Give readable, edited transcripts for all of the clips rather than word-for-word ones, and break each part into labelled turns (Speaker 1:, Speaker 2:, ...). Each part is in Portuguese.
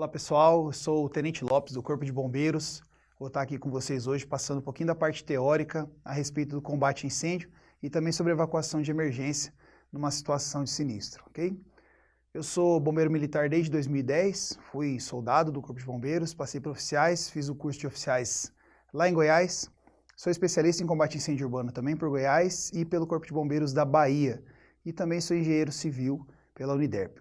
Speaker 1: Olá pessoal, eu sou o Tenente Lopes do Corpo de Bombeiros. Vou estar aqui com vocês hoje passando um pouquinho da parte teórica a respeito do combate a incêndio e também sobre evacuação de emergência numa situação de sinistro, ok? Eu sou bombeiro militar desde 2010, fui soldado do Corpo de Bombeiros, passei para oficiais, fiz o curso de oficiais lá em Goiás. Sou especialista em combate a incêndio urbano também por Goiás e pelo Corpo de Bombeiros da Bahia. E também sou engenheiro civil pela Uniderp.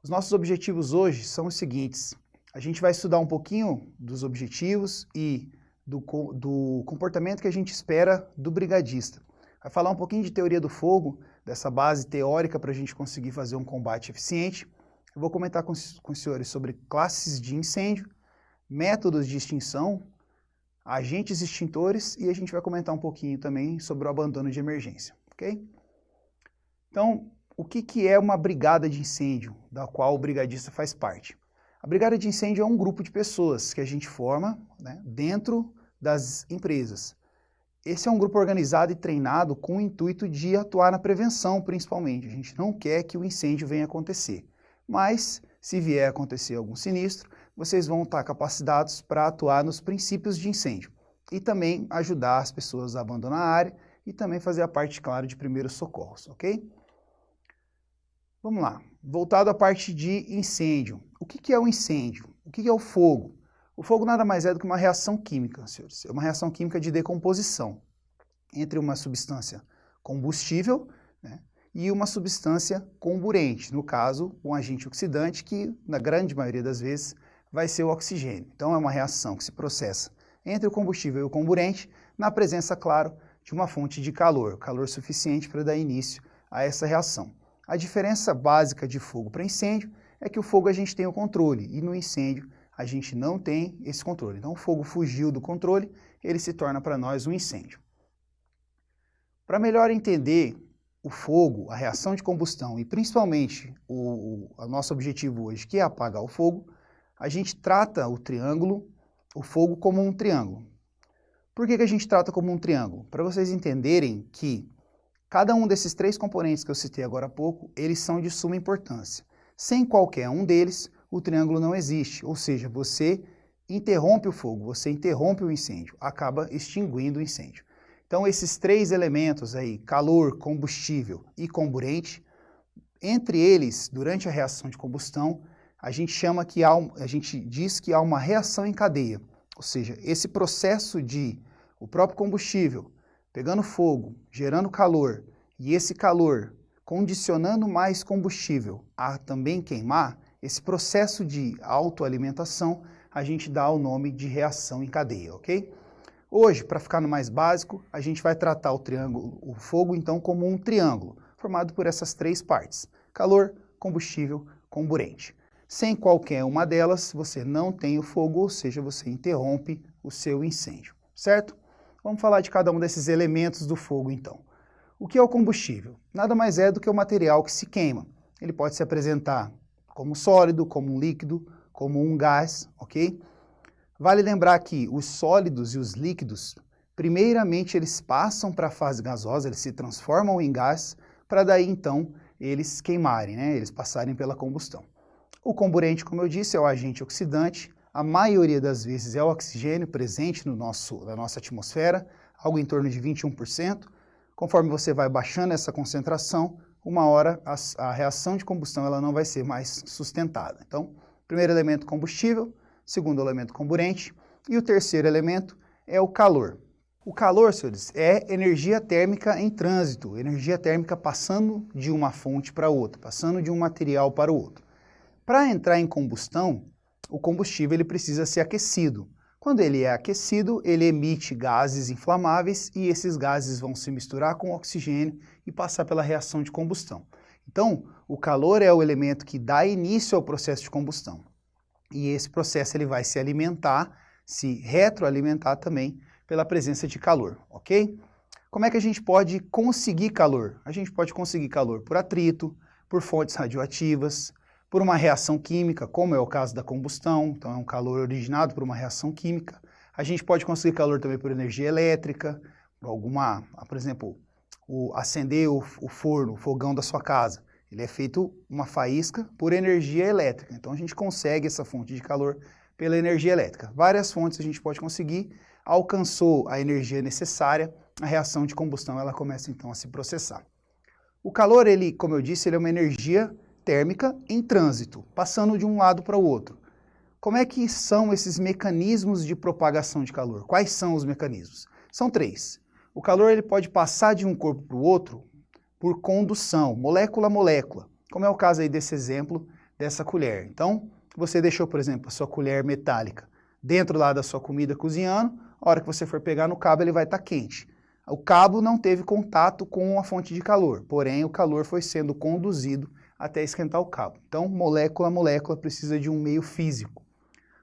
Speaker 1: Os nossos objetivos hoje são os seguintes. A gente vai estudar um pouquinho dos objetivos e do comportamento que a gente espera do brigadista. Vai falar um pouquinho de teoria do fogo, dessa base teórica para a gente conseguir fazer um combate eficiente. Eu vou comentar com os senhores sobre classes de incêndio, métodos de extinção, agentes extintores e a gente vai comentar um pouquinho também sobre o abandono de emergência, ok? Então, o que é uma brigada de incêndio, da qual o brigadista faz parte? A brigada de incêndio é um grupo de pessoas que a gente forma, né, dentro das empresas. Esse é um grupo organizado e treinado com o intuito de atuar na prevenção, principalmente. A gente não quer que o incêndio venha acontecer. Mas, se vier a acontecer algum sinistro, vocês vão estar capacitados para atuar nos princípios de incêndio. E também ajudar as pessoas a abandonar a área e também fazer a parte, claro, de primeiros socorros, ok? Vamos lá, voltado à parte de incêndio. O que é o incêndio? O que é o fogo? O fogo nada mais é do que uma reação química, senhores. É uma reação química de decomposição entre uma substância combustível, né, e uma substância comburente, no caso, um agente oxidante que, na grande maioria das vezes, vai ser o oxigênio. Então é uma reação que se processa entre o combustível e o comburente, na presença, claro, de uma fonte de calor suficiente para dar início a essa reação. A diferença básica de fogo para incêndio é que o fogo a gente tem o controle e no incêndio a gente não tem esse controle. Então o fogo fugiu do controle, ele se torna para nós um incêndio. Para melhor entender o fogo, a reação de combustão e principalmente o nosso objetivo hoje, que é apagar o fogo, a gente trata o fogo como um triângulo. Por que a gente trata como um triângulo? Para vocês entenderem que cada um desses três componentes que eu citei agora há pouco, eles são de suma importância. Sem qualquer um deles, o triângulo não existe, ou seja, você interrompe o fogo, você interrompe o incêndio, acaba extinguindo o incêndio. Então esses três elementos aí, calor, combustível e comburente, entre eles, durante a reação de combustão, a gente diz que há uma reação em cadeia, ou seja, esse processo de o próprio combustível pegando fogo, gerando calor, e esse calor condicionando mais combustível a também queimar, esse processo de autoalimentação, a gente dá o nome de reação em cadeia, ok? Hoje, para ficar no mais básico, a gente vai tratar o fogo então como um triângulo, formado por essas três partes, calor, combustível, comburente. Sem qualquer uma delas, você não tem o fogo, ou seja, você interrompe o seu incêndio, certo? Vamos falar de cada um desses elementos do fogo, então. O que é o combustível? Nada mais é do que o material que se queima. Ele pode se apresentar como sólido, como um líquido, como um gás, ok? Vale lembrar que os sólidos e os líquidos, primeiramente eles passam para a fase gasosa, eles se transformam em gás, para daí, então, eles queimarem, né? Eles passarem pela combustão. O comburente, como eu disse, é o agente oxidante. A maioria das vezes é o oxigênio presente na nossa atmosfera, algo em torno de 21%. Conforme você vai baixando essa concentração, uma hora a reação de combustão ela não vai ser mais sustentada. Então, primeiro elemento combustível, segundo elemento comburente e o terceiro elemento é o calor. O calor, senhores, é energia térmica em trânsito, energia térmica passando de uma fonte para outra, passando de um material para o outro. Para entrar em combustão, o combustível ele precisa ser aquecido. Quando ele é aquecido, ele emite gases inflamáveis e esses gases vão se misturar com o oxigênio e passar pela reação de combustão. Então, o calor é o elemento que dá início ao processo de combustão. E esse processo ele vai se alimentar, se retroalimentar também pela presença de calor, ok? Como é que a gente pode conseguir calor? A gente pode conseguir calor por atrito, por fontes radioativas, por uma reação química, como é o caso da combustão, então é um calor originado por uma reação química. A gente pode conseguir calor também por energia elétrica, por exemplo, acender o forno, o fogão da sua casa. Ele é feito uma faísca por energia elétrica. Então a gente consegue essa fonte de calor pela energia elétrica. Várias fontes a gente pode conseguir. Alcançou a energia necessária, a reação de combustão ela começa então a se processar. O calor, ele, como eu disse, ele é uma energia térmica em trânsito, passando de um lado para o outro. Como é que são esses mecanismos de propagação de calor? Quais são os mecanismos? São 3. O calor ele pode passar de um corpo para o outro por condução, molécula a molécula, como é o caso aí desse exemplo dessa colher. Então, você deixou, por exemplo, a sua colher metálica dentro lá da sua comida cozinhando, a hora que você for pegar no cabo ele vai estar quente. O cabo não teve contato com a fonte de calor, porém o calor foi sendo conduzido até esquentar o cabo. Então, molécula a molécula precisa de um meio físico.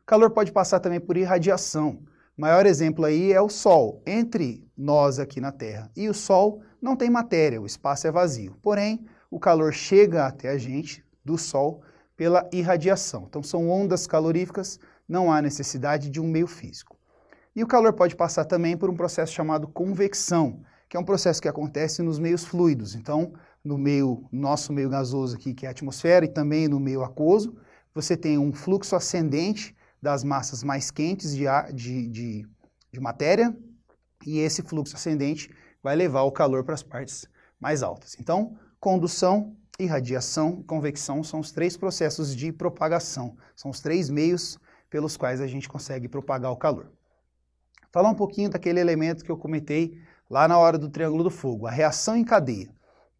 Speaker 1: O calor pode passar também por irradiação. O maior exemplo aí é o Sol. Entre nós aqui na Terra e o Sol não tem matéria, o espaço é vazio. Porém, o calor chega até a gente do Sol pela irradiação. Então, são ondas caloríficas, não há necessidade de um meio físico. E o calor pode passar também por um processo chamado convecção, que é um processo que acontece nos meios fluidos. Então, no nosso meio gasoso aqui, que é a atmosfera, e também no meio aquoso, você tem um fluxo ascendente das massas mais quentes de matéria, e esse fluxo ascendente vai levar o calor para as partes mais altas. Então, condução, irradiação e convecção são os 3 processos de propagação, são os 3 meios pelos quais a gente consegue propagar o calor. Falar um pouquinho daquele elemento que eu comentei lá na hora do triângulo do fogo, a reação em cadeia.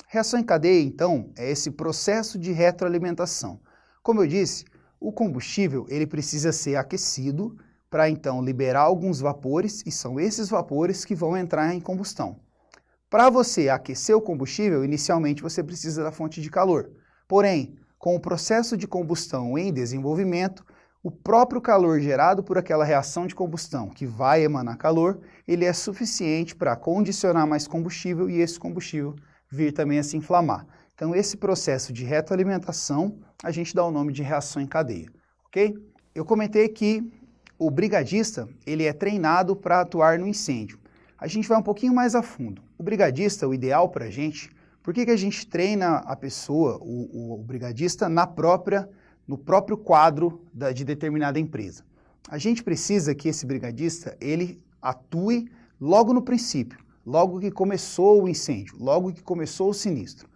Speaker 1: Reação em cadeia, então, é esse processo de retroalimentação. Como eu disse, o combustível ele precisa ser aquecido para então liberar alguns vapores, e são esses vapores que vão entrar em combustão. Para você aquecer o combustível, inicialmente você precisa da fonte de calor. Porém, com o processo de combustão em desenvolvimento, o próprio calor gerado por aquela reação de combustão, que vai emanar calor, ele é suficiente para condicionar mais combustível e esse combustível vir também a se inflamar. Então, esse processo de retroalimentação, a gente dá o nome de reação em cadeia, ok? Eu comentei que o brigadista, ele é treinado para atuar no incêndio. A gente vai um pouquinho mais a fundo. O brigadista, o ideal para a gente, por que a gente treina a pessoa, o brigadista, no próprio quadro de determinada empresa? A gente precisa que esse brigadista, ele atue logo no princípio, logo que começou o incêndio, logo que começou o sinistro.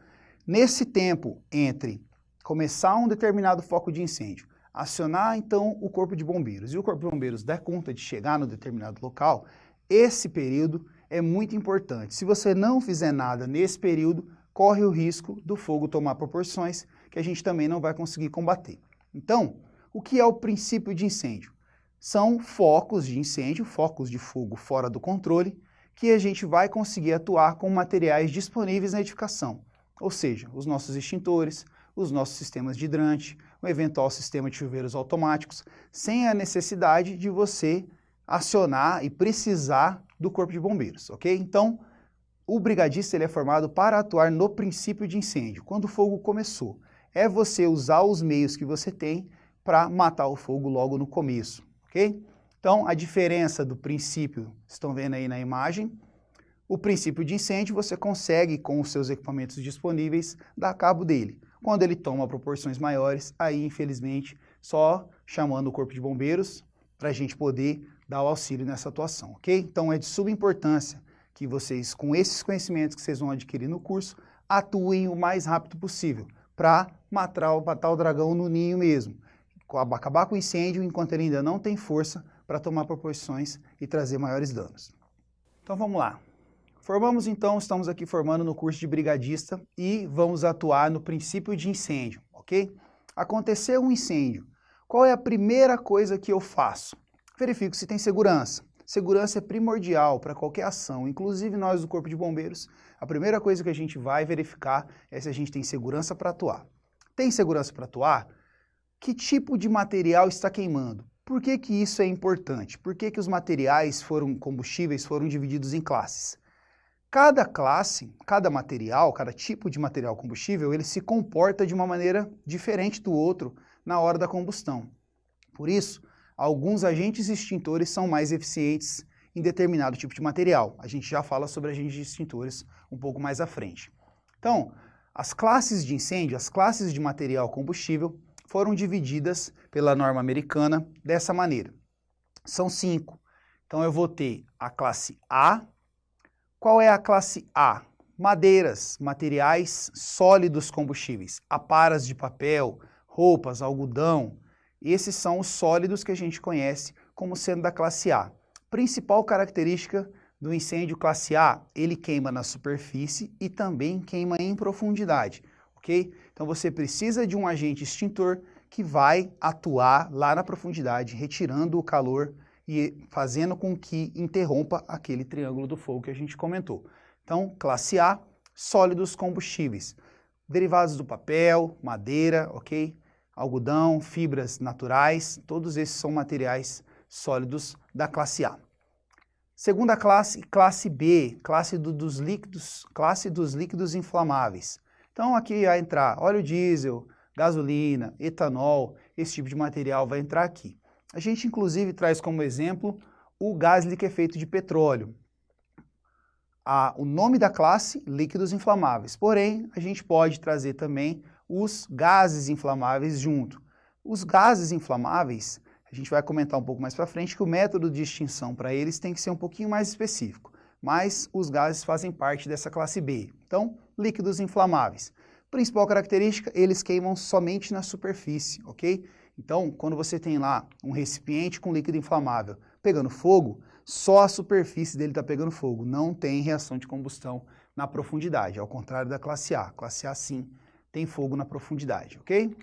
Speaker 1: Nesse tempo entre começar um determinado foco de incêndio, acionar então o corpo de bombeiros e o corpo de bombeiros dar conta de chegar no determinado local, esse período é muito importante. Se você não fizer nada nesse período, corre o risco do fogo tomar proporções que a gente também não vai conseguir combater. Então, o que é o princípio de incêndio? São focos de incêndio, focos de fogo fora do controle, que a gente vai conseguir atuar com materiais disponíveis na edificação. Ou seja, os nossos extintores, os nossos sistemas de hidrante, um eventual sistema de chuveiros automáticos, sem a necessidade de você acionar e precisar do corpo de bombeiros, ok? Então, o brigadista ele é formado para atuar no princípio de incêndio, quando o fogo começou. É você usar os meios que você tem para matar o fogo logo no começo, ok? Então, a diferença do princípio, estão vendo aí na imagem, o princípio de incêndio você consegue, com os seus equipamentos disponíveis, dar cabo dele. Quando ele toma proporções maiores, aí, infelizmente, só chamando o corpo de bombeiros para a gente poder dar o auxílio nessa atuação, ok? Então, é de suma importância que vocês, com esses conhecimentos que vocês vão adquirir no curso, atuem o mais rápido possível para matar o dragão no ninho mesmo. Acabar com o incêndio enquanto ele ainda não tem força para tomar proporções e trazer maiores danos. Então vamos lá. Formamos então, estamos aqui formando no curso de brigadista e vamos atuar no princípio de incêndio, ok? Aconteceu um incêndio. Qual é a primeira coisa que eu faço? Verifico se tem segurança. Segurança é primordial para qualquer ação, inclusive nós do Corpo de Bombeiros. A primeira coisa que a gente vai verificar é se a gente tem segurança para atuar. Tem segurança para atuar? Que tipo de material está queimando? Por que que isso é importante? Por que que os combustíveis foram divididos em classes? Cada classe, cada material, cada tipo de material combustível, ele se comporta de uma maneira diferente do outro na hora da combustão. Por isso, alguns agentes extintores são mais eficientes em determinado tipo de material. A gente já fala sobre agentes extintores um pouco mais à frente. Então, As classes de incêndio, as classes de material combustível, foram divididas pela norma americana dessa maneira. São 5. Então eu vou ter a classe A. Qual é a classe A? Madeiras, materiais sólidos combustíveis, aparas de papel, roupas, algodão. Esses são os sólidos que a gente conhece como sendo da classe A. Principal característica do incêndio classe A, ele queima na superfície e também queima em profundidade, ok? Então você precisa de um agente extintor que vai atuar lá na profundidade, retirando o calor e fazendo com que interrompa aquele triângulo do fogo que a gente comentou. Então, classe A, sólidos combustíveis, derivados do papel, madeira, ok? Algodão, fibras naturais, todos esses são materiais sólidos da classe A. Segunda classe, classe B, classe dos líquidos inflamáveis. Então aqui vai entrar óleo diesel, gasolina, etanol, esse tipo de material vai entrar aqui. A gente inclusive traz como exemplo o gás liquefeito de petróleo. O nome da classe, líquidos inflamáveis. Porém, a gente pode trazer também os gases inflamáveis junto. Os gases inflamáveis, a gente vai comentar um pouco mais para frente que o método de extinção para eles tem que ser um pouquinho mais específico, mas os gases fazem parte dessa classe B. Então, líquidos inflamáveis. Principal característica, eles queimam somente na superfície, ok? Então, quando você tem lá um recipiente com líquido inflamável pegando fogo, só a superfície dele está pegando fogo, não tem reação de combustão na profundidade, ao contrário da classe A. Classe A, sim, tem fogo na profundidade, ok?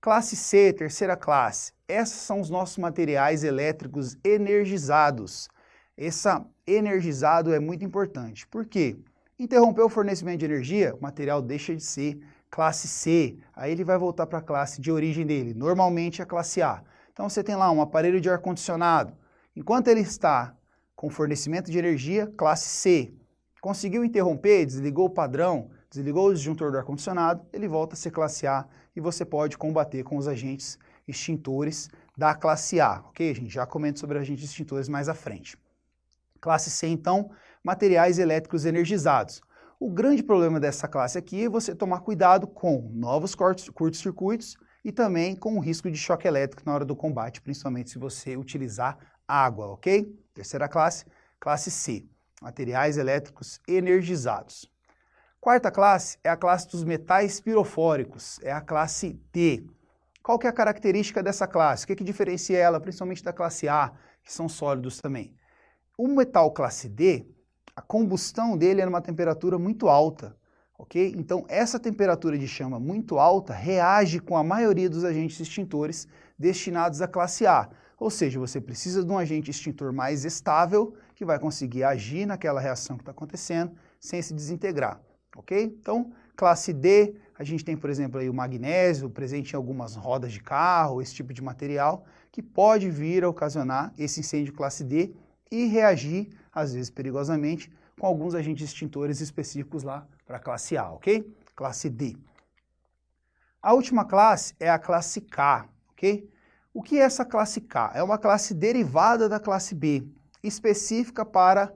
Speaker 1: Classe C, terceira classe, esses são os nossos materiais elétricos energizados. Esse energizado é muito importante, por quê? Interrompeu o fornecimento de energia, o material deixa de ser classe C, aí ele vai voltar para a classe de origem dele, normalmente a classe A. Então você tem lá um aparelho de ar-condicionado, enquanto ele está com fornecimento de energia, classe C, conseguiu interromper, desligou o padrão, desligou o disjuntor do ar-condicionado, ele volta a ser classe A e você pode combater com os agentes extintores da classe A, ok? A gente já comenta sobre agentes extintores mais à frente. Classe C, então, materiais elétricos energizados. O grande problema dessa classe aqui é você tomar cuidado com novos curtos-circuitos e também com o risco de choque elétrico na hora do combate, principalmente se você utilizar água, ok? Terceira classe, classe C, materiais elétricos energizados. Quarta classe é a classe dos metais pirofóricos, é a classe D. Qual que é a característica dessa classe? O que diferencia ela, principalmente da classe A, que são sólidos também? O metal classe D, a combustão dele é numa temperatura muito alta, ok? Então essa temperatura de chama muito alta reage com a maioria dos agentes extintores destinados à classe A. Ou seja, você precisa de um agente extintor mais estável que vai conseguir agir naquela reação que está acontecendo sem se desintegrar, ok? Então, classe D, a gente tem, por exemplo, aí o magnésio presente em algumas rodas de carro, esse tipo de material, que pode vir a ocasionar esse incêndio classe D e reagir, às vezes perigosamente, com alguns agentes extintores específicos lá para a classe A, ok? Classe D. A última classe é a classe K, ok? O que é essa classe K? É uma classe derivada da classe B, específica para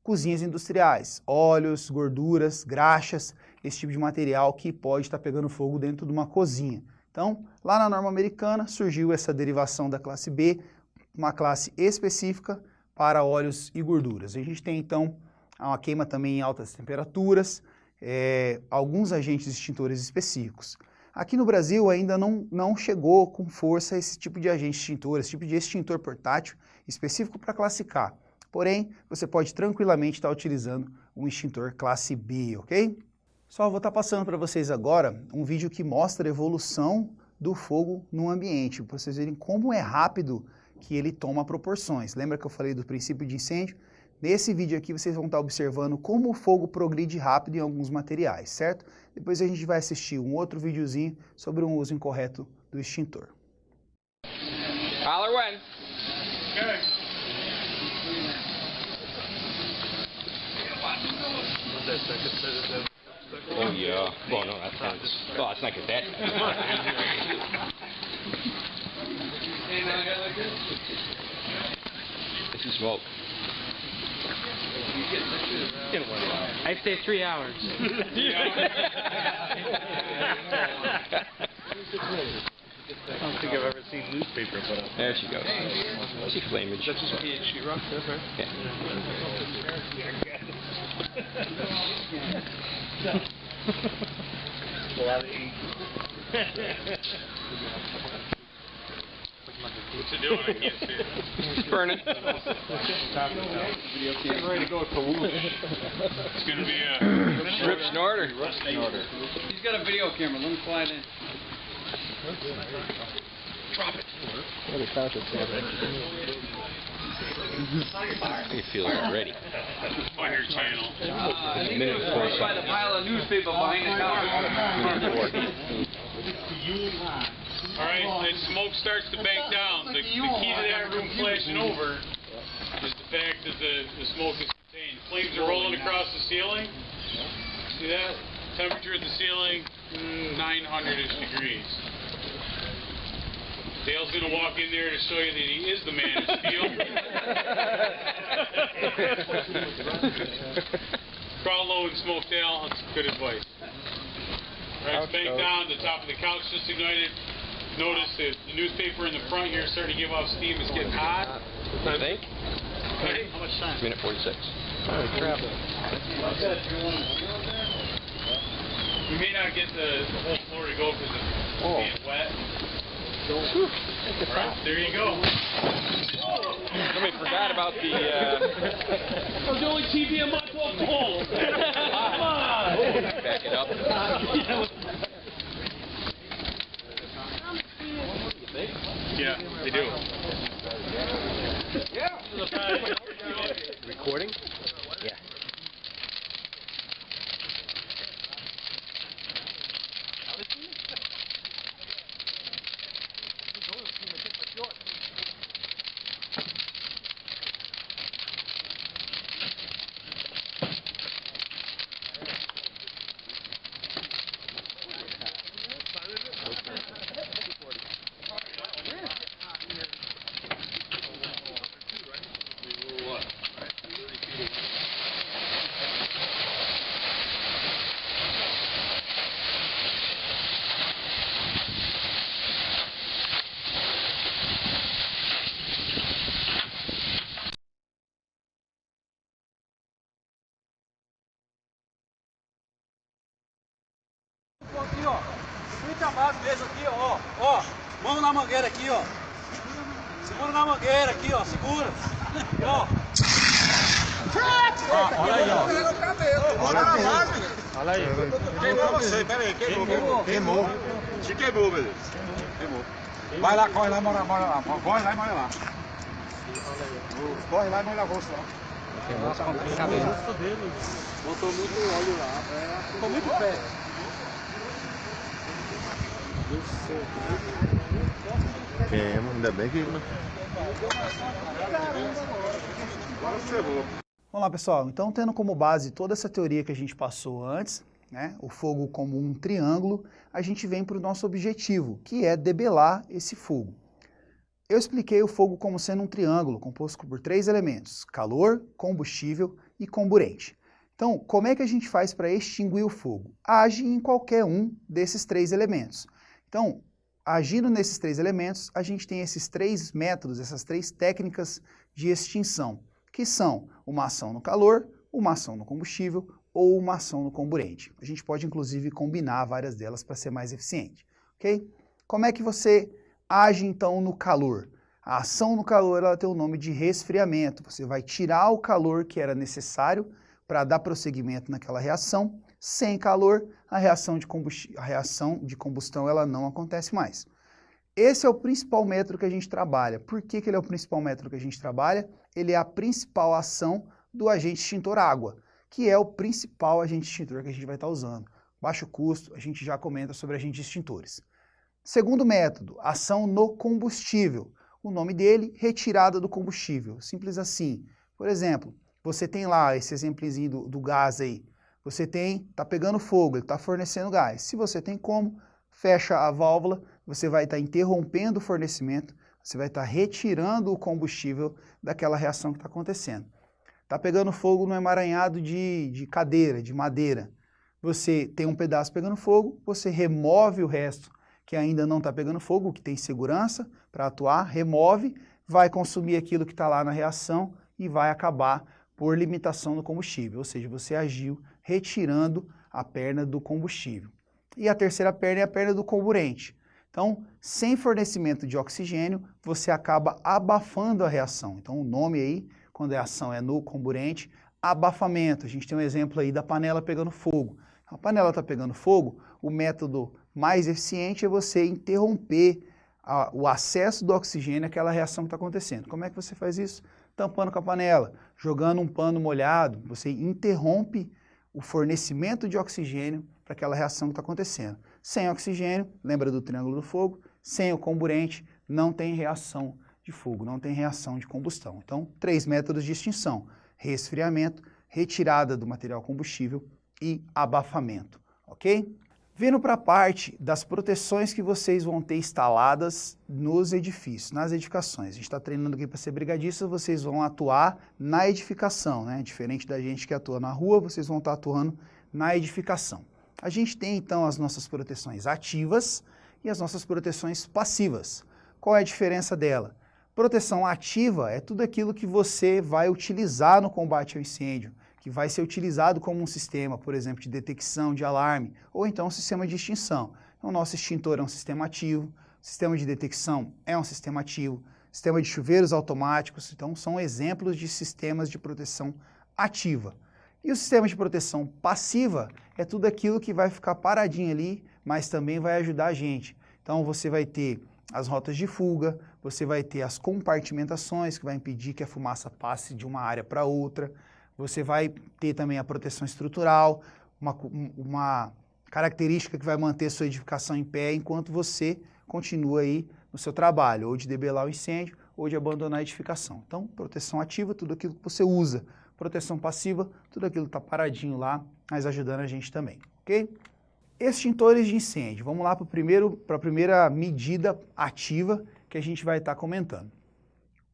Speaker 1: cozinhas industriais, óleos, gorduras, graxas, esse tipo de material que pode estar pegando fogo dentro de uma cozinha. Então, lá na norma americana surgiu essa derivação da classe B, uma classe específica para óleos e gorduras. A gente tem então uma queima também em altas temperaturas, alguns agentes extintores específicos. Aqui no Brasil ainda não chegou com força esse tipo de agente extintor, esse tipo de extintor portátil específico para a classe K. Porém, você pode tranquilamente estar utilizando um extintor classe B, ok? Só vou estar passando para vocês agora um vídeo que mostra a evolução do fogo no ambiente, para vocês verem como é rápido que ele toma proporções. Lembra que eu falei do princípio de incêndio? Nesse vídeo aqui vocês vão estar observando como o fogo progride rápido em alguns materiais, certo? Depois a gente vai assistir um outro videozinho sobre um uso incorreto do extintor.
Speaker 2: Holler when. Oh yeah. Well, no, that sounds. Oh, it's not like that. This is smoke. didn't work out.
Speaker 3: I stayed 3 hours.
Speaker 4: I don't think I've ever seen newspaper put up.
Speaker 2: There she goes. She flamage.
Speaker 4: That's just PhD rock, that's right. A lot of ink. What's it doing? I can't see it.
Speaker 2: It's burning.
Speaker 4: Getting ready to go to It's going to be a...
Speaker 2: Rip Snorter.
Speaker 5: He's got a video camera. Let him fly it in.
Speaker 2: Drop it. How you feel already?
Speaker 4: Fire channel.
Speaker 5: I think
Speaker 2: Minute
Speaker 5: it was
Speaker 2: four
Speaker 5: right by the pile of newspaper behind the counter.
Speaker 4: All right, as smoke starts to bank down, the key to that room flashing over is the fact that the smoke is contained. Flames are rolling across the ceiling. See that? Temperature at the ceiling, 900-ish degrees. Dale's going to walk in there to show you that he is the man of steel. Crawl low and smoke Dale. That's good advice. All right, bank down. The top of the couch just ignited. Notice that the newspaper in the front here is starting to give off steam. It's getting hot.
Speaker 2: I think.
Speaker 4: Okay. How much time?
Speaker 2: Minute 46.
Speaker 3: Holy crap.
Speaker 4: We may not get the whole floor to go because it's being wet. All right, there you go.
Speaker 2: Somebody forgot about the.
Speaker 4: That was the only TV on my wall. Come on.
Speaker 2: Back it up.
Speaker 4: Yeah, they do.
Speaker 2: Recording? Yeah.
Speaker 5: Aqui, ó. Muita base mesmo aqui, ó. Ó, mão na mangueira aqui, ó. Segura na mangueira aqui, ó. Segura. Aqui, ó. Olha aí, ó. Olha aí. Queimou você, pera aí. Queimou. Se queimou, beleza. Queimou. Vai lá, corre lá, mora lá. Corre lá e mora lá. Corre lá e molha a rosto lá.
Speaker 3: Queimou só a cabeça.
Speaker 5: Botou muito óleo lá. Ficou muito perto.
Speaker 6: Queima, ainda bem que não.
Speaker 1: Vamos lá, pessoal. Então, tendo como base toda essa teoria que a gente passou antes, né, o fogo como um triângulo, a gente vem para o nosso objetivo, que é debelar esse fogo. Eu expliquei o fogo como sendo um triângulo composto por 3 elementos: calor, combustível e comburente. Então, como é que a gente faz para extinguir o fogo? Age em qualquer um desses 3 elementos. Então, agindo nesses 3 elementos, a gente tem esses 3 métodos, essas 3 técnicas de extinção, que são uma ação no calor, uma ação no combustível ou uma ação no comburente. A gente pode, inclusive, combinar várias delas para ser mais eficiente, ok? Como é que você age, então, no calor? A ação no calor ela tem o nome de resfriamento. Você vai tirar o calor que era necessário para dar prosseguimento naquela reação. Sem calor, a reação de combustão ela não acontece mais. Esse é o principal método que a gente trabalha. Por que ele é o principal método que a gente trabalha? Ele é a principal ação do agente extintor água, que é o principal agente extintor que a gente vai estar usando. Baixo custo, a gente já comenta sobre agentes extintores. Segundo método, ação no combustível. O nome dele, retirada do combustível. Simples assim. Por exemplo, você tem lá esse exemplozinho do gás aí. Você está pegando fogo, ele está fornecendo gás. Se você tem como, fecha a válvula, você vai estar interrompendo o fornecimento, você vai estar retirando o combustível daquela reação que está acontecendo. Está pegando fogo no emaranhado de cadeira, de madeira. Você tem um pedaço pegando fogo, você remove o resto que ainda não está pegando fogo, que tem segurança para atuar, remove, vai consumir aquilo que está lá na reação e vai acabar por limitação do combustível, ou seja, você agiu retirando a perna do combustível. E a terceira perna é a perna do comburente. Então, sem fornecimento de oxigênio, você acaba abafando a reação. Então, o nome aí, quando a ação é no comburente, abafamento. A gente tem um exemplo aí da panela pegando fogo. A panela está pegando fogo, o método mais eficiente é você interromper o acesso do oxigênio àquela reação que está acontecendo. Como é que você faz isso? Tampando com a panela, jogando um pano molhado, você interrompe o fornecimento de oxigênio para aquela reação que está acontecendo. Sem oxigênio, lembra do triângulo do fogo? Sem o comburente, não tem reação de fogo, não tem reação de combustão. Então, 3 métodos de extinção: resfriamento, retirada do material combustível e abafamento, ok? Vindo para a parte das proteções que vocês vão ter instaladas nos edifícios, nas edificações. A gente está treinando aqui para ser brigadista, vocês vão atuar na edificação, né? Diferente da gente que atua na rua, vocês vão estar atuando na edificação. A gente tem então as nossas proteções ativas e as nossas proteções passivas. Qual é a diferença dela? Proteção ativa é tudo aquilo que você vai utilizar no combate ao incêndio, que vai ser utilizado como um sistema, por exemplo, de detecção de alarme, ou então um sistema de extinção. Então, o nosso extintor é um sistema ativo, o sistema de detecção é um sistema ativo, sistema de chuveiros automáticos, então são exemplos de sistemas de proteção ativa. E o sistema de proteção passiva é tudo aquilo que vai ficar paradinho ali, mas também vai ajudar a gente. Então, você vai ter as rotas de fuga, você vai ter as compartimentações, que vai impedir que a fumaça passe de uma área para outra. Você vai ter também a proteção estrutural, uma característica que vai manter sua edificação em pé enquanto você continua aí no seu trabalho, ou de debelar o incêndio, ou de abandonar a edificação. Então, proteção ativa, tudo aquilo que você usa. Proteção passiva, tudo aquilo que está paradinho lá, mas ajudando a gente também, ok? Extintores de incêndio. Vamos lá para a primeira medida ativa que a gente vai estar comentando.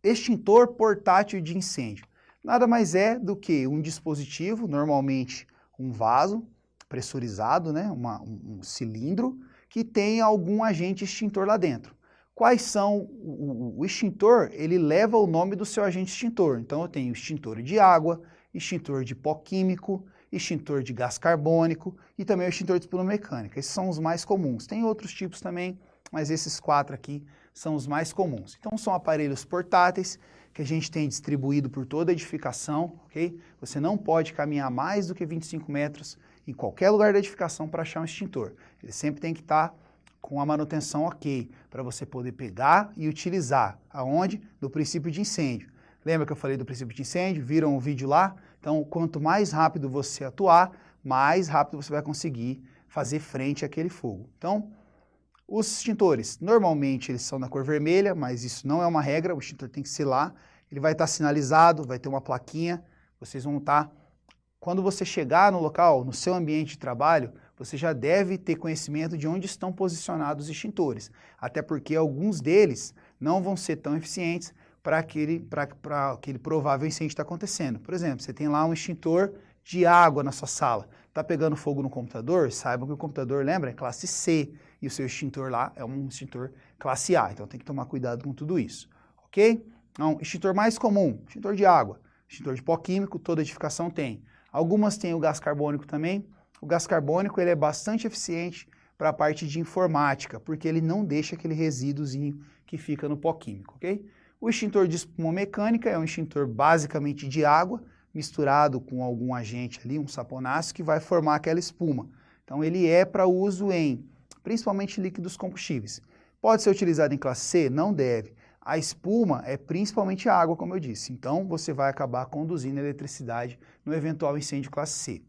Speaker 1: Extintor portátil de incêndio. Nada mais é do que um dispositivo, normalmente um vaso pressurizado, né, um cilindro, que tem algum agente extintor lá dentro. Quais são? O extintor, ele leva o nome do seu agente extintor. Então, eu tenho extintor de água, extintor de pó químico, extintor de gás carbônico e também o extintor de espuma mecânica. Esses são os mais comuns. Tem outros tipos também, mas esses 4 aqui são os mais comuns. Então, são aparelhos portáteis que a gente tem distribuído por toda a edificação, ok? Você não pode caminhar mais do que 25 metros em qualquer lugar da edificação para achar um extintor. Ele sempre tem que estar com a manutenção ok, para você poder pegar e utilizar. Aonde? No princípio de incêndio. Lembra que eu falei do princípio de incêndio? Viram o vídeo lá? Então, quanto mais rápido você atuar, mais rápido você vai conseguir fazer frente àquele fogo. Então, os extintores, normalmente eles são da cor vermelha, mas isso não é uma regra, o extintor tem que ser lá. Ele vai estar sinalizado, vai ter uma plaquinha, vocês vão estar... Quando você chegar no local, no seu ambiente de trabalho, você já deve ter conhecimento de onde estão posicionados os extintores, até porque alguns deles não vão ser tão eficientes para aquele provável incêndio que está acontecendo. Por exemplo, você tem lá um extintor de água na sua sala, está pegando fogo no computador, saibam que o computador, lembra, é classe C, e o seu extintor lá é um extintor classe A, então tem que tomar cuidado com tudo isso, ok? Então, extintor mais comum, extintor de água, extintor de pó químico, toda edificação tem. Algumas têm o gás carbônico também. O gás carbônico ele é bastante eficiente para a parte de informática, porque ele não deixa aquele resíduozinho que fica no pó químico, ok? O extintor de espuma mecânica é um extintor basicamente de água, misturado com algum agente ali, um saponáceo, que vai formar aquela espuma. Então ele é para uso em, principalmente líquidos combustíveis. Pode ser utilizado em classe C? Não deve. A espuma é principalmente água, como eu disse. Então, você vai acabar conduzindo eletricidade no eventual incêndio classe C.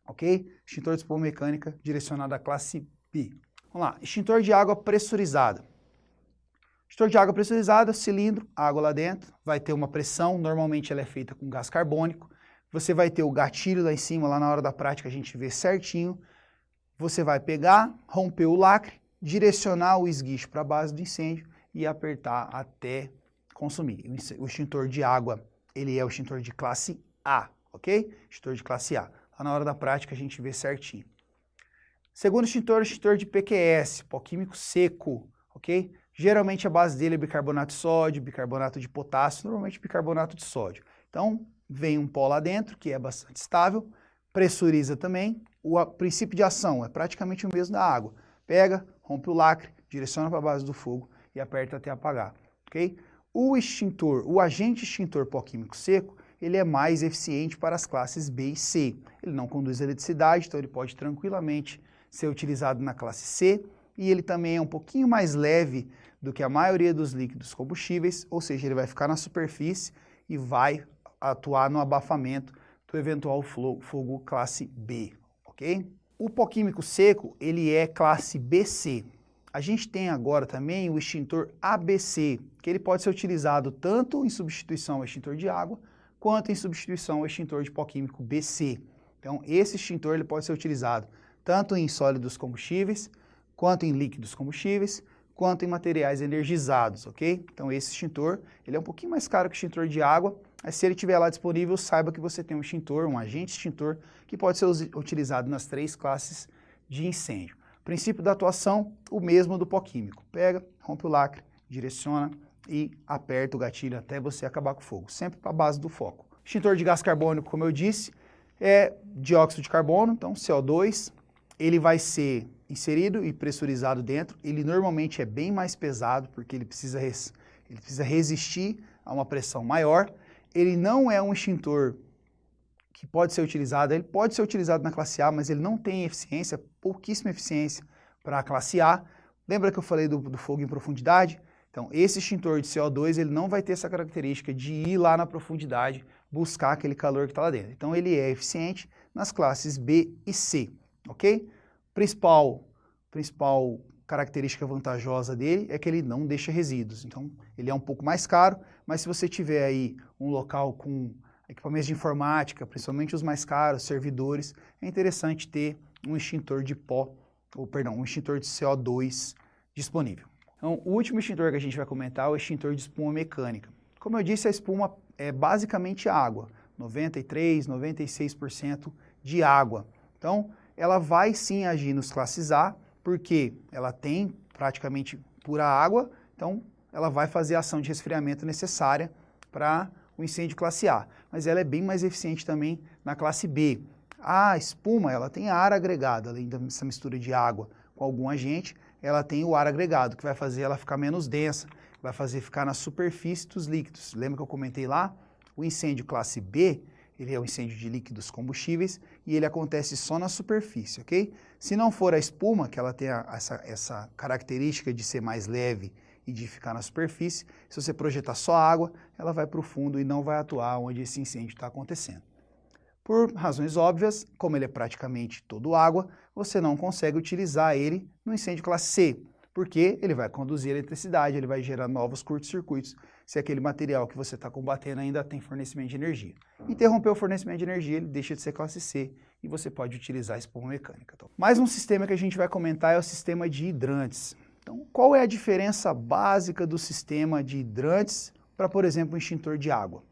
Speaker 1: Ok? Extintor de espuma mecânica direcionado à classe B. Vamos lá. Extintor de água pressurizada. Extintor de água pressurizada, cilindro, água lá dentro. Vai ter uma pressão, normalmente ela é feita com gás carbônico. Você vai ter o gatilho lá em cima, lá na hora da prática a gente vê certinho. Você vai pegar, romper o lacre, direcionar o esguicho para a base do incêndio e apertar até consumir. O extintor de água, ele é o extintor de classe A, ok? Extintor de classe A. Lá na hora da prática a gente vê certinho. Segundo extintor, extintor de PQS, pó químico seco, ok? Geralmente a base dele é bicarbonato de sódio, bicarbonato de potássio, normalmente bicarbonato de sódio. Então, vem um pó lá dentro, que é bastante estável, pressuriza também. O princípio de ação é praticamente o mesmo da água. Pega, rompe o lacre, direciona para a base do fogo e aperta até apagar, ok? O extintor, o agente extintor pó químico seco, ele é mais eficiente para as classes B e C. Ele não conduz eletricidade, então ele pode tranquilamente ser utilizado na classe C, e ele também é um pouquinho mais leve do que a maioria dos líquidos combustíveis, ou seja, ele vai ficar na superfície e vai atuar no abafamento do eventual fogo classe B, ok? O pó químico seco, ele é classe BC. A gente tem agora também o extintor ABC, que ele pode ser utilizado tanto em substituição ao extintor de água, quanto em substituição ao extintor de pó químico BC. Então, esse extintor ele pode ser utilizado tanto em sólidos combustíveis, quanto em líquidos combustíveis, quanto em materiais energizados, ok? Então esse extintor, ele é um pouquinho mais caro que o extintor de água, mas se ele estiver lá disponível, saiba que você tem um extintor, um agente extintor, que pode ser utilizado nas 3 classes de incêndio. Princípio da atuação, o mesmo do pó químico. Pega, rompe o lacre, direciona e aperta o gatilho até você acabar com o fogo, sempre para a base do foco. Extintor de gás carbônico, como eu disse, é dióxido de carbono, então CO2, ele vai ser inserido e pressurizado dentro. Ele normalmente é bem mais pesado, porque ele precisa resistir a uma pressão maior. Ele não é um extintor que pode ser utilizado, ele pode ser utilizado na classe A, mas ele não tem eficiência, pouquíssima eficiência para a classe A. Lembra que eu falei do fogo em profundidade? Então, esse extintor de CO2, ele não vai ter essa característica de ir lá na profundidade, buscar aquele calor que está lá dentro. Então, ele é eficiente nas classes B e C, ok? Principal característica vantajosa dele é que ele não deixa resíduos. Então, ele é um pouco mais caro, mas se você tiver aí um local com equipamentos de informática, principalmente os mais caros, servidores, é interessante ter um extintor de um extintor de CO2 disponível. Então, o último extintor que a gente vai comentar é o extintor de espuma mecânica. Como eu disse, a espuma é basicamente água, 93%, 96% de água. Então, ela vai sim agir nos classes A, porque ela tem praticamente pura água, então ela vai fazer a ação de resfriamento necessária para o incêndio classe A. Mas ela é bem mais eficiente também na classe B. A espuma, ela tem ar agregado, além dessa mistura de água com algum agente, ela tem o ar agregado, que vai fazer ela ficar menos densa, vai fazer ficar na superfície dos líquidos. Lembra que eu comentei lá? O incêndio classe B, ele é um incêndio de líquidos combustíveis e ele acontece só na superfície, ok? Se não for a espuma, que ela tem essa característica de ser mais leve e de ficar na superfície, se você projetar só água, ela vai para o fundo e não vai atuar onde esse incêndio está acontecendo. Por razões óbvias, como ele é praticamente todo água, você não consegue utilizar ele no incêndio classe C, porque ele vai conduzir eletricidade, ele vai gerar novos curtos-circuitos, se aquele material que você está combatendo ainda tem fornecimento de energia. Interromper o fornecimento de energia, ele deixa de ser classe C e você pode utilizar a espuma mecânica. Então, mais um sistema que a gente vai comentar é o sistema de hidrantes. Então, qual é a diferença básica do sistema de hidrantes para, por exemplo, um extintor de água?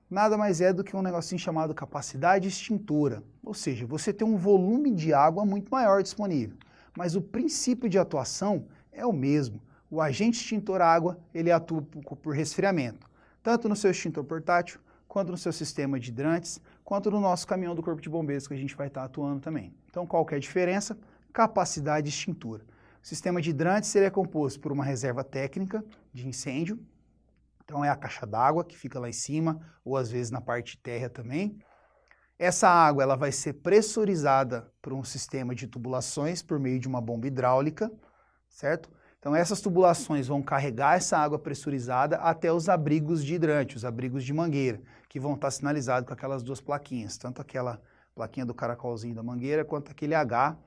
Speaker 1: Nada mais é do que um negocinho chamado capacidade extintora, ou seja, você tem um volume de água muito maior disponível, mas o princípio de atuação é o mesmo. O agente extintor água, ele atua por resfriamento, tanto no seu extintor portátil, quanto no seu sistema de hidrantes, quanto no nosso caminhão do Corpo de Bombeiros, que a gente vai estar atuando também. Então, qual que é a diferença? Capacidade extintora. O sistema de hidrantes ele é composto por uma reserva técnica de incêndio, então é a caixa d'água que fica lá em cima, ou às vezes na parte térrea também. Essa água ela vai ser pressurizada por um sistema de tubulações por meio de uma bomba hidráulica, certo? Então essas tubulações vão carregar essa água pressurizada até os abrigos de hidrante, os abrigos de mangueira, que vão estar sinalizados com aquelas duas plaquinhas, tanto aquela plaquinha do caracolzinho da mangueira, quanto aquele H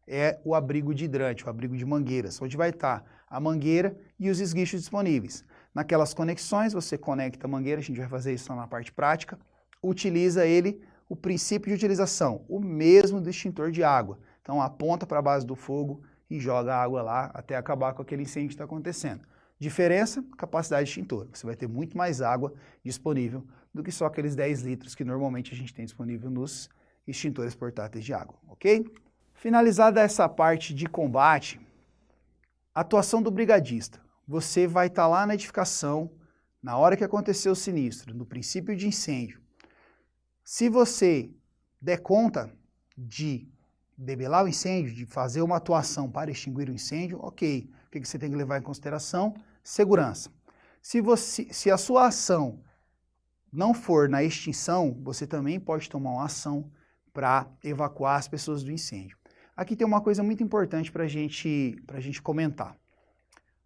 Speaker 1: é o abrigo de hidrante, o abrigo de mangueiras, onde vai estar a mangueira e os esguichos disponíveis. Naquelas conexões, você conecta a mangueira, a gente vai fazer isso na parte prática, utiliza ele, o princípio de utilização, o mesmo do extintor de água. Então aponta para a base do fogo e joga a água lá até acabar com aquele incêndio que está acontecendo. Diferença, capacidade extintora. Você vai ter muito mais água disponível do que só aqueles 10 litros que normalmente a gente tem disponível nos extintores portáteis de água, ok? Finalizada essa parte de combate, atuação do brigadista. Você vai estar lá na edificação, na hora que aconteceu o sinistro, no princípio de incêndio. Se você der conta de debelar o incêndio, de fazer uma atuação para extinguir o incêndio, ok. O que você tem que levar em consideração? Segurança. Se a sua ação não for na extinção, você também pode tomar uma ação para evacuar as pessoas do incêndio. Aqui tem uma coisa muito importante para a gente comentar.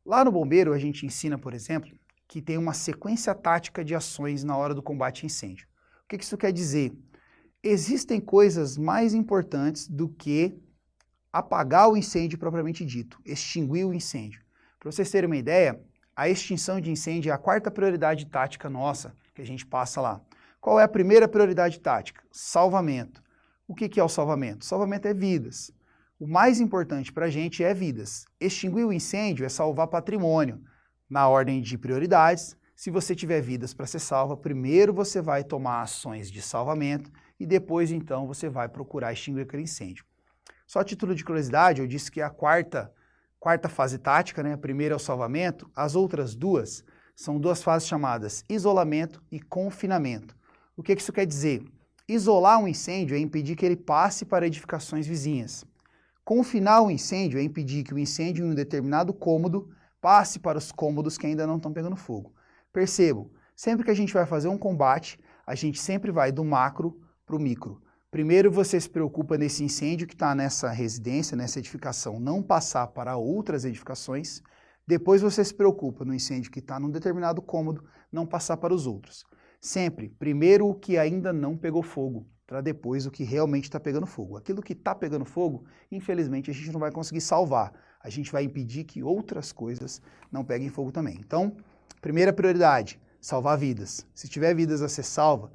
Speaker 1: Lá no bombeiro a gente ensina, por exemplo, que tem uma sequência tática de ações na hora do combate a incêndio. O que isso quer dizer? Existem coisas mais importantes do que apagar o incêndio propriamente dito, extinguir o incêndio. Para vocês terem uma ideia, a extinção de incêndio é a 4ª prioridade tática nossa, que a gente passa lá. Qual é a primeira prioridade tática? Salvamento. O que é o salvamento? Salvamento é vidas. O mais importante para a gente é vidas. Extinguir o incêndio é salvar patrimônio. Na ordem de prioridades, se você tiver vidas para ser salva, primeiro você vai tomar ações de salvamento e depois, então, você vai procurar extinguir aquele incêndio. Só a título de curiosidade, eu disse que a quarta fase tática, né? A primeira é o salvamento, as outras duas são 2 fases chamadas isolamento e confinamento. O que isso quer dizer? Isolar um incêndio é impedir que ele passe para edificações vizinhas. Confinar o incêndio é impedir que o incêndio em um determinado cômodo passe para os cômodos que ainda não estão pegando fogo. Percebam, sempre que a gente vai fazer um combate, a gente sempre vai do macro para o micro. Primeiro você se preocupa nesse incêndio que está nessa residência, nessa edificação, não passar para outras edificações. Depois você se preocupa no incêndio que está num determinado cômodo, não passar para os outros. Sempre, primeiro o que ainda não pegou fogo, para depois o que realmente está pegando fogo. Aquilo que está pegando fogo, infelizmente a gente não vai conseguir salvar. A gente vai impedir que outras coisas não peguem fogo também. Então, primeira prioridade, salvar vidas. Se tiver vidas a ser salva,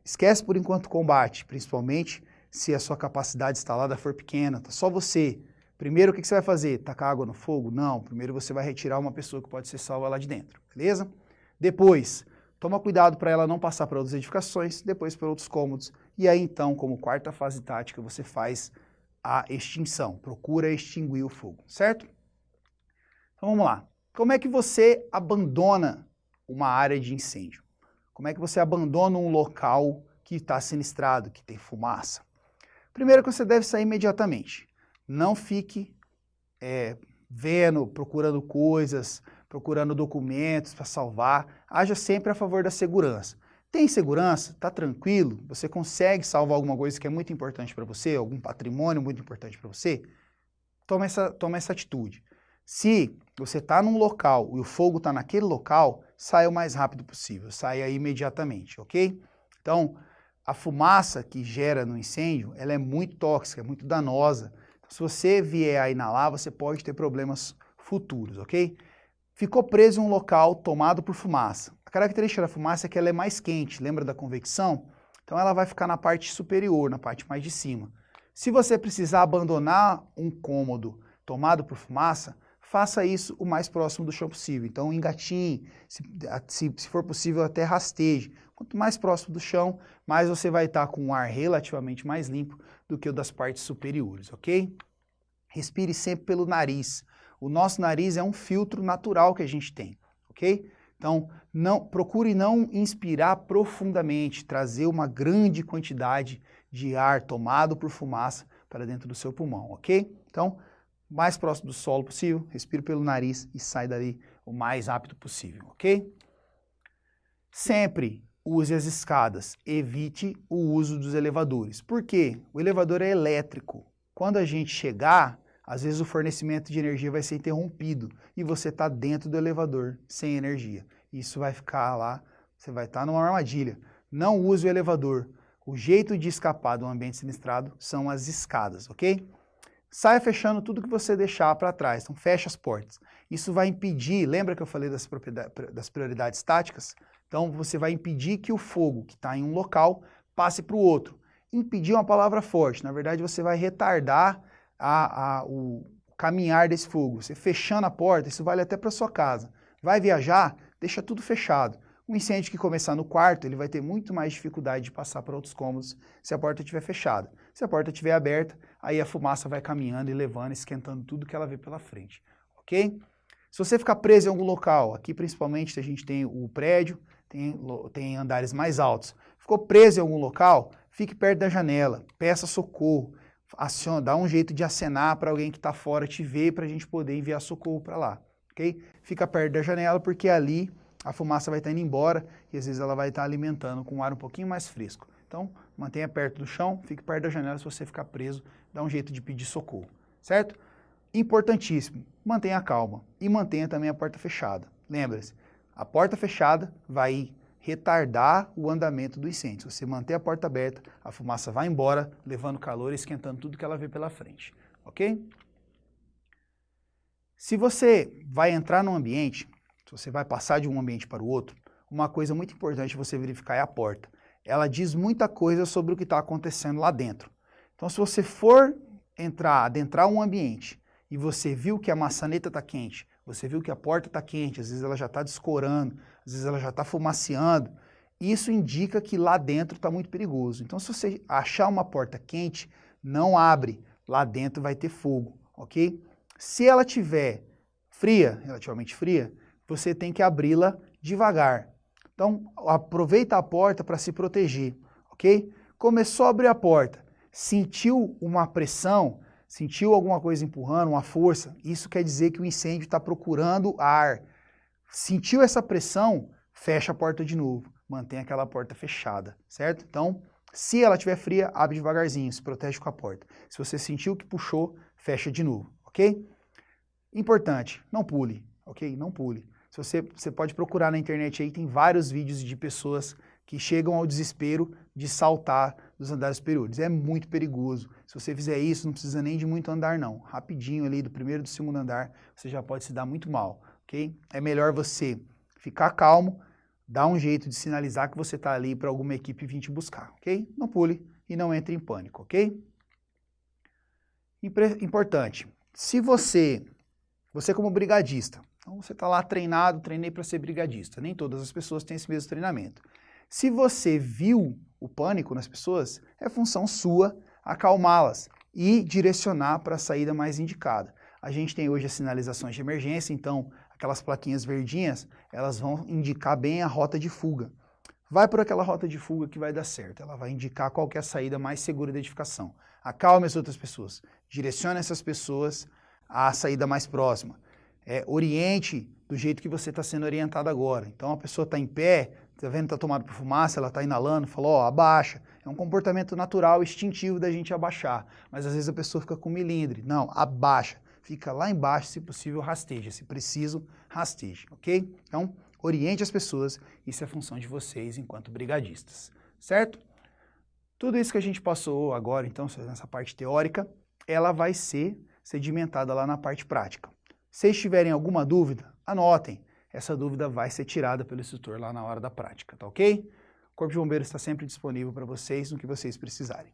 Speaker 1: esquece por enquanto o combate, principalmente se a sua capacidade instalada for pequena, tá só você. Primeiro, o que você vai fazer? Tacar água no fogo? Não, primeiro você vai retirar uma pessoa que pode ser salva lá de dentro, beleza? Depois, toma cuidado para ela não passar para outras edificações, depois para outros cômodos, e aí então, como 4ª fase tática, você faz a extinção, procura extinguir o fogo, certo? Então vamos lá. Como é que você abandona uma área de incêndio? Como é que você abandona um local que está sinistrado, que tem fumaça? Primeiro que você deve sair imediatamente. Não fique vendo, procurando coisas, procurando documentos para salvar. Haja sempre a favor da segurança. Tem segurança? Está tranquilo? Você consegue salvar alguma coisa que é muito importante para você? Algum patrimônio muito importante para você? Toma essa atitude. Se você está num local e o fogo está naquele local, saia o mais rápido possível, saia imediatamente, ok? Então, a fumaça que gera no incêndio, ela é muito tóxica, é muito danosa. Então, se você vier a inalar, você pode ter problemas futuros, ok? Ficou preso em um local tomado por fumaça. A característica da fumaça é que ela é mais quente, lembra da convecção? Então ela vai ficar na parte superior, na parte mais de cima. Se você precisar abandonar um cômodo tomado por fumaça, faça isso o mais próximo do chão possível. Então engatinhe, se for possível até rasteje. Quanto mais próximo do chão, mais você vai estar com um ar relativamente mais limpo do que o das partes superiores, ok? Respire sempre pelo nariz. O nosso nariz é um filtro natural que a gente tem, ok? Então, procure não inspirar profundamente, trazer uma grande quantidade de ar tomado por fumaça para dentro do seu pulmão, ok? Então, mais próximo do solo possível, respire pelo nariz e sai dali o mais rápido possível, ok? Sempre use as escadas, evite o uso dos elevadores. Por quê? O elevador é elétrico. Quando a gente chegar, às vezes o fornecimento de energia vai ser interrompido e você está dentro do elevador sem energia. Isso vai ficar lá, você vai estar numa armadilha. Não use o elevador. O jeito de escapar de um ambiente sinistrado são as escadas, ok? Saia fechando tudo que você deixar para trás, então feche as portas. Isso vai impedir, lembra que eu falei das prioridades táticas? Então você vai impedir que o fogo que está em um local passe para o outro. Impedir é uma palavra forte, na verdade você vai retardar o caminhar desse fogo. Você fechando a porta, isso vale até para sua casa. Vai viajar, deixa tudo fechado. Um incêndio que começar no quarto, ele vai ter muito mais dificuldade de passar para outros cômodos se a porta estiver fechada. Se a porta estiver aberta, aí a fumaça vai caminhando e levando, esquentando tudo que ela vê pela frente, ok? Se você ficar preso em algum local, aqui principalmente a gente tem o prédio, tem andares mais altos, ficou preso em algum local, fique perto da janela, peça socorro, aciona, dá um jeito de acenar para alguém que está fora te ver para a gente poder enviar socorro para lá, ok? Fica perto da janela porque ali a fumaça vai estar indo embora e às vezes ela vai estar alimentando com um ar um pouquinho mais fresco. Então, mantenha perto do chão, fique perto da janela. Se você ficar preso, dá um jeito de pedir socorro, certo? Importantíssimo, mantenha calma e mantenha também a porta fechada. Lembre-se, a porta fechada vai retardar o andamento do incêndio. Se você manter a porta aberta, a fumaça vai embora, levando calor e esquentando tudo que ela vê pela frente, ok? Se você vai entrar num ambiente, se você vai passar de um ambiente para o outro, uma coisa muito importante você verificar é a porta. Ela diz muita coisa sobre o que está acontecendo lá dentro. Então, se você for adentrar um ambiente e você viu que a maçaneta está quente, você viu que a porta está quente, às vezes ela já está descorando, às vezes ela já está fumaceando, isso indica que lá dentro está muito perigoso. Então, se você achar uma porta quente, não abre, lá dentro vai ter fogo, ok? Se ela estiver fria, relativamente fria, você tem que abri-la devagar. Então, aproveita a porta para se proteger, ok? Começou a abrir a porta, sentiu uma pressão, sentiu alguma coisa empurrando, uma força, isso quer dizer que o incêndio está procurando ar. Sentiu essa pressão, fecha a porta de novo, mantém aquela porta fechada, certo? Então, se ela estiver fria, abre devagarzinho, se protege com a porta. Se você sentiu que puxou, fecha de novo, ok? Importante, não pule, ok? Não pule. Você pode procurar na internet aí, tem vários vídeos de pessoas que chegam ao desespero de saltar dos andares superiores. É muito perigoso. Se você fizer isso, não precisa nem de muito andar não. Rapidinho ali, do primeiro e do segundo andar, você já pode se dar muito mal, ok? É melhor você ficar calmo, dar um jeito de sinalizar que você está ali para alguma equipe vir te buscar, ok? Não pule e não entre em pânico, ok? Importante, se você como brigadista, então você está lá treinado, treinei para ser brigadista. Nem todas as pessoas têm esse mesmo treinamento. Se você viu o pânico nas pessoas, é função sua acalmá-las e direcionar para a saída mais indicada. A gente tem hoje as sinalizações de emergência, então aquelas plaquinhas verdinhas, elas vão indicar bem a rota de fuga. Vai por aquela rota de fuga que vai dar certo, ela vai indicar qual que é a saída mais segura da edificação. Acalme as outras pessoas, direcione essas pessoas à saída mais próxima. Oriente do jeito que você está sendo orientado agora. Então a pessoa está em pé, está vendo que está tomado por fumaça, ela está inalando, falou, ó, abaixa. É um comportamento natural, instintivo da gente abaixar. Mas às vezes a pessoa fica com milindre. Não, abaixa. Fica lá embaixo, se possível, rasteja. Se preciso, rasteje, ok? Então, oriente as pessoas. Isso é função de vocês enquanto brigadistas, certo? Tudo isso que a gente passou agora, então, nessa parte teórica, ela vai ser sedimentada lá na parte prática. Se vocês tiverem alguma dúvida, anotem. Essa dúvida vai ser tirada pelo instrutor lá na hora da prática, tá ok? O Corpo de Bombeiros está sempre disponível para vocês no que vocês precisarem.